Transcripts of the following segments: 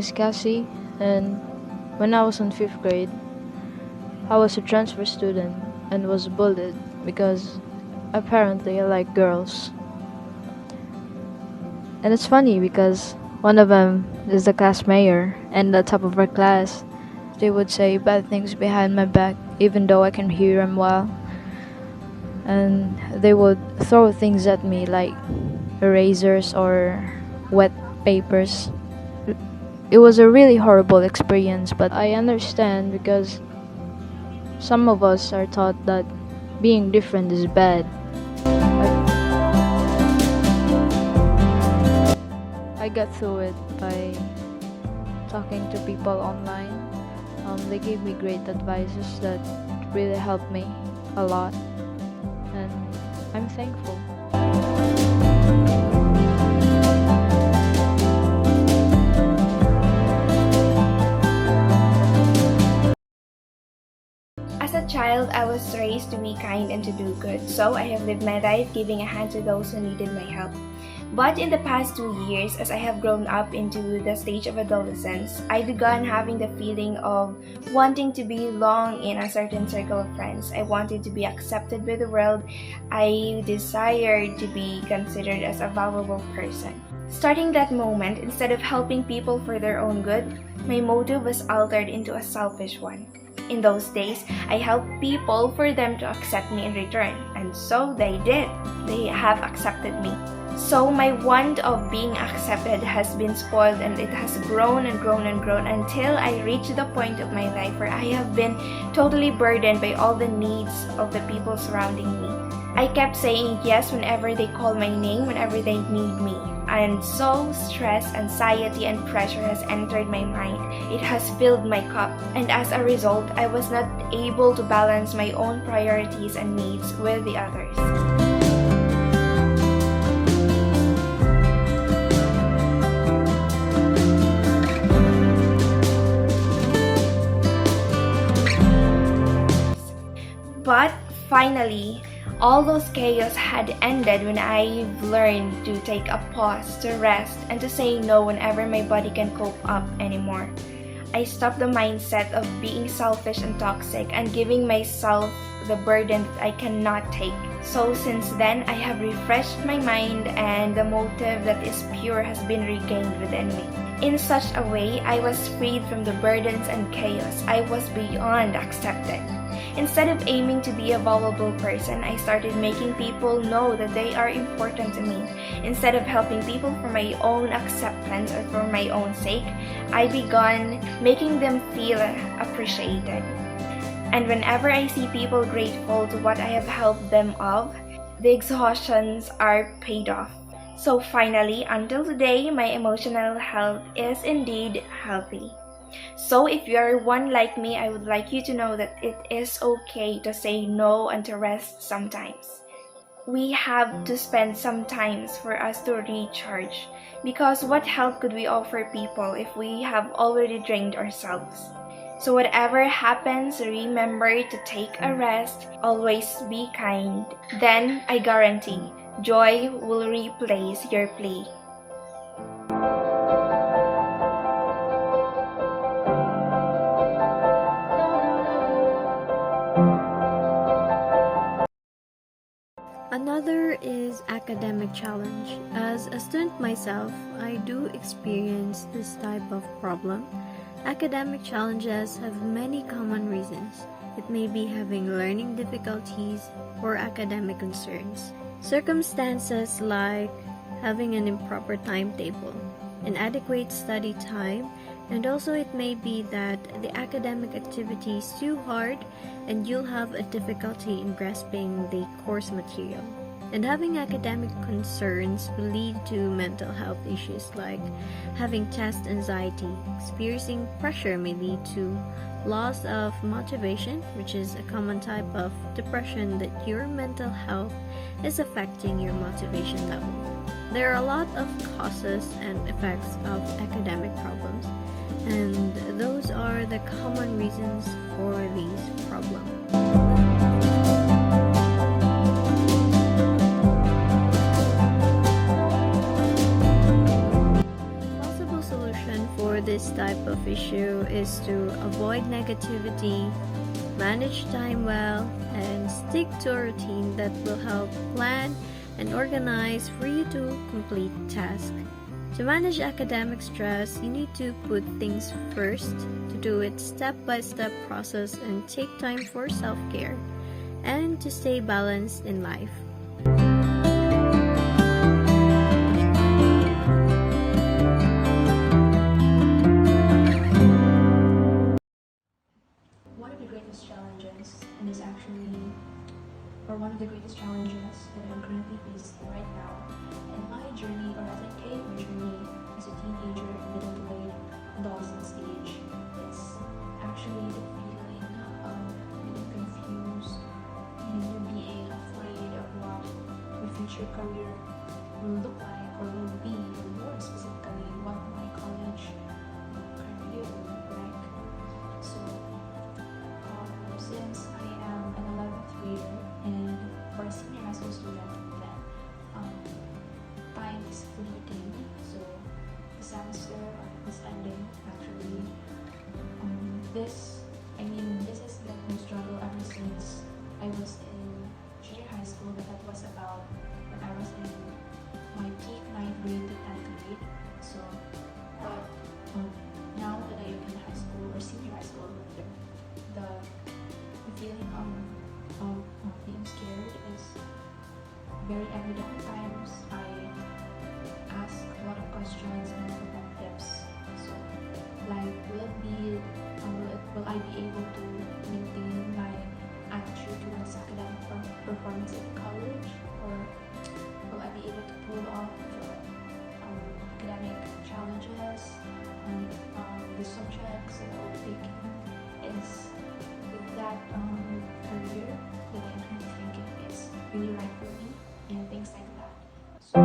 is Cassie, and when I was in 5th grade, I was a transfer student and was bullied because apparently I like girls. And it's funny because one of them is the class mayor and the top of our class. They would say bad things behind my back even though I can hear them well. And they would throw things at me like erasers or wet papers. It was a really horrible experience, but I understand because some of us are taught that being different is bad. I got through it by talking to people online. They gave me great advices that really helped me a lot, and I'm thankful. As a child, I was raised to be kind and to do good, so I have lived my life giving a hand to those who needed my help. But in the past 2 years, as I have grown up into the stage of adolescence, I began having the feeling of wanting to belong in a certain circle of friends. I wanted to be accepted by the world. I desired to be considered as a valuable person. Starting that moment, instead of helping people for their own good, my motive was altered into a selfish one. In those days, I helped people for them to accept me in return, and so they did. They have accepted me. So my want of being accepted has been spoiled, and it has grown and grown and grown until I reached the point of my life where I have been totally burdened by all the needs of the people surrounding me. I kept saying yes whenever they call my name, whenever they need me. And so stress, anxiety, and pressure has entered my mind. It has filled my cup. And as a result, I was not able to balance my own priorities and needs with the others. But finally, all those chaos had ended when I learned to take a pause, to rest, and to say no whenever my body can cope up anymore. I stopped the mindset of being selfish and toxic and giving myself the burden that I cannot take. So since then, I have refreshed my mind, and the motive that is pure has been regained within me. In such a way, I was freed from the burdens and chaos. I was beyond accepted. Instead of aiming to be a valuable person, I started making people know that they are important to me. Instead of helping people for my own acceptance or for my own sake, I began making them feel appreciated. And whenever I see people grateful to what I have helped them of, the exhaustions are paid off. So finally, until today, my emotional health is indeed healthy. So if you are one like me, I would like you to know that it is okay to say no and to rest sometimes. We have to spend some time for us to recharge, because what help could we offer people if we have already drained ourselves? So whatever happens, remember to take a rest, always be kind. Then I guarantee, joy will replace your plea. Another is academic challenge. As a student myself, I do experience this type of problem. Academic challenges have many common reasons. It may be having learning difficulties or academic concerns. Circumstances like having an improper timetable, inadequate study time, and also it may be that the academic activity is too hard and you'll have a difficulty in grasping the course material. And having academic concerns will lead to mental health issues like having test anxiety. Experiencing pressure may lead to loss of motivation, which is a common type of depression that your mental health is affecting your motivation level. There are a lot of causes and effects of academic problems, and those are the common reasons for these problems. Possible solution for this of issue is to avoid negativity, manage time well, and stick to a routine that will help plan and organize for you to complete tasks. To manage academic stress, you need to put things first, to do it step-by-step process and take time for self-care, and to stay balanced in life. One of the greatest challenges, and is actually, or one of the greatest challenges that I'm currently facing right now in my journey, or as I take my journey as a teenager in middle to late adolescent stage, is actually the feeling of being confused and being afraid of what my future career will look like or will be, or more specifically, what my college career will look like. So, since I am an 11th grader and for a senior high school student, then time is fleeting. So the semester is ending. Actually, this has been my struggle ever since I was in junior high school. But that was about when I was in my peak 9th grade to 10th grade. So, but now that I am in high school or senior high school, the feeling of being scared is very evident. At times I ask a lot of questions and I get tips. So, like, will I be able to maintain my attitude towards academic performance in college, or will I be able to pull off the academic challenges and the subjects that I'll be taking? Is that career that I'm currently thinking is really right for me, and things like that. So,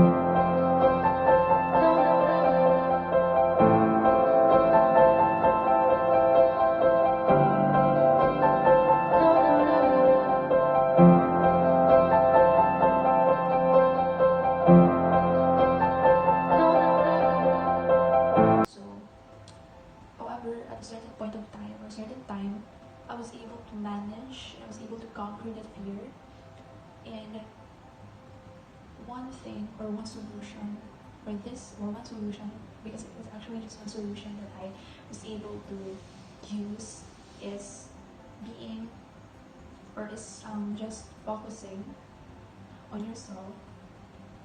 however, at a certain point of time or certain time, I was able to manage, I was able to conquer that fear. And one thing or one solution for this, or one solution, because it was actually just one solution that I was able to use, is being, or is just focusing on yourself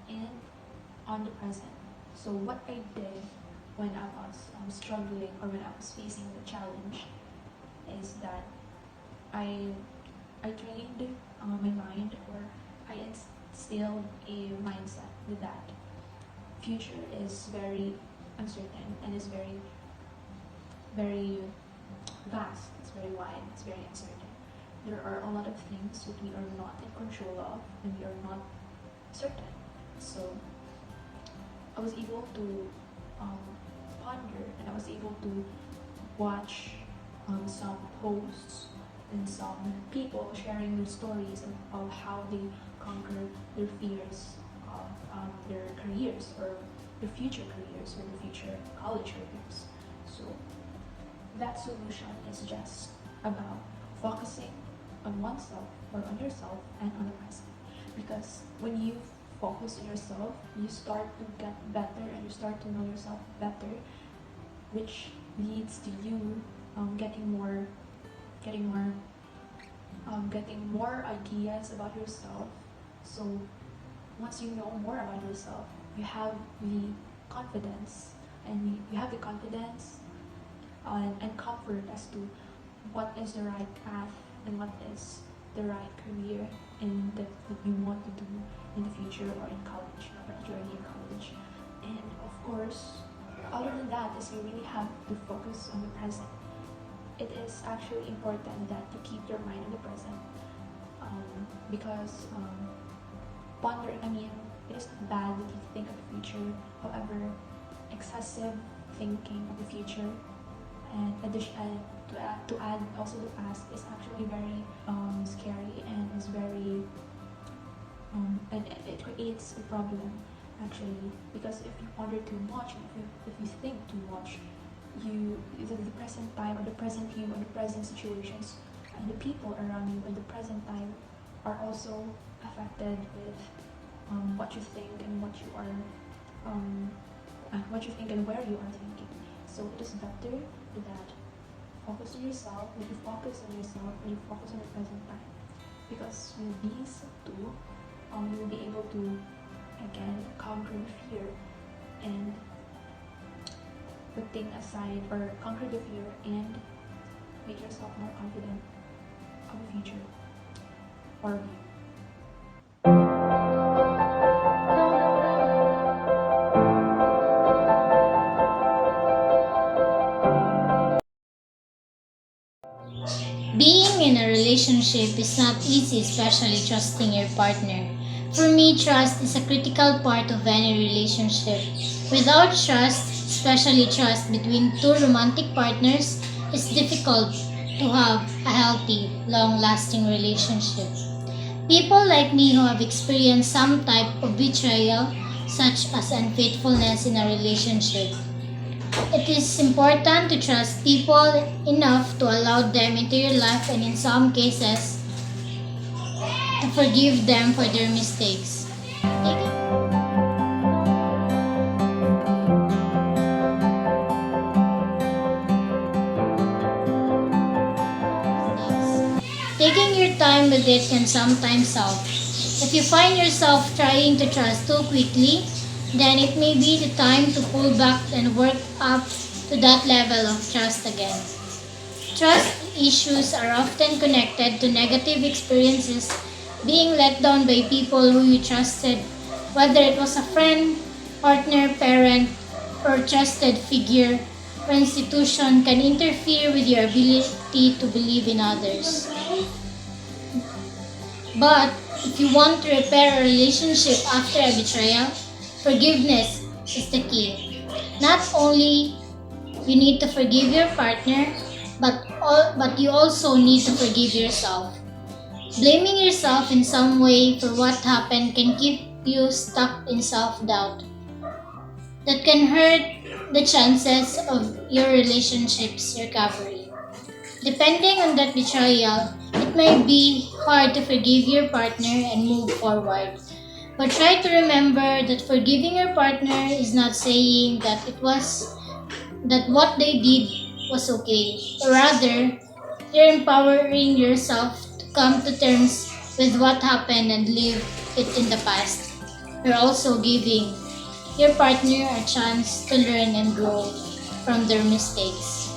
and on the present. So what I did when I was struggling, or when I was facing the challenge, is that I trained my mind, or I instilled a mindset that future is very uncertain and is very, very vast. It's very wide. It's very uncertain. There are a lot of things that we are not in control of, and we are not certain. So I was able to ponder, and I was able to watch some posts and some people sharing their stories of how they conquer their fears of their careers, or their future careers, or their future college careers. So that solution is just about focusing on oneself, or on yourself, and on the present. Because when you focus on yourself, you start to get better, and you start to know yourself better, which leads to you getting more ideas about yourself. So once you know more about yourself, you have the confidence, and comfort as to what is the right path, and what is the right career, and that you want to do in the future, or in college, particularly in college. And of course, other than that, is you really have to focus on the present. It is actually important that you keep your mind in the present, because pondering, it is not bad that you think of the future. However, excessive thinking of the future, and to add also the past, is actually very scary, and is very and it creates a problem, actually, because if you ponder too much, if you think too much, the present time, or the present you, or the present situations, and the people around you in the present time are also affected with what you think and what you think and where you are thinking. So it is better that focus on yourself, when you focus on yourself, when you focus on the present time. Because with these two, you will be able to, again, conquer the fear and putting aside, or conquer the fear and make yourself more confident of the future or you. Being in a relationship is not easy, especially trusting your partner. For me, trust is a critical part of any relationship. Without trust, especially trust between two romantic partners, it's difficult to have a healthy, long-lasting relationship. People like me who have experienced some type of betrayal, such as unfaithfulness in a relationship, it is important to trust people enough to allow them into your life, and in some cases, to forgive them for their mistakes. Taking your time with it can sometimes help. If you find yourself trying to trust too quickly, then it may be the time to pull back and work up to that level of trust again. Trust issues are often connected to negative experiences, being let down by people who you trusted, whether it was a friend, partner, parent, or trusted figure or institution, can interfere with your ability to believe in others. But if you want to repair a relationship after a betrayal, forgiveness is the key. Not only you need to forgive your partner, but you also need to forgive yourself. Blaming yourself in some way for what happened can keep you stuck in self-doubt. That can hurt the chances of your relationship's recovery. Depending on that betrayal, it might be hard to forgive your partner and move forward. But try to remember that forgiving your partner is not saying that what they did was okay. Rather, you're empowering yourself to come to terms with what happened and leave it in the past. You're also giving your partner a chance to learn and grow from their mistakes.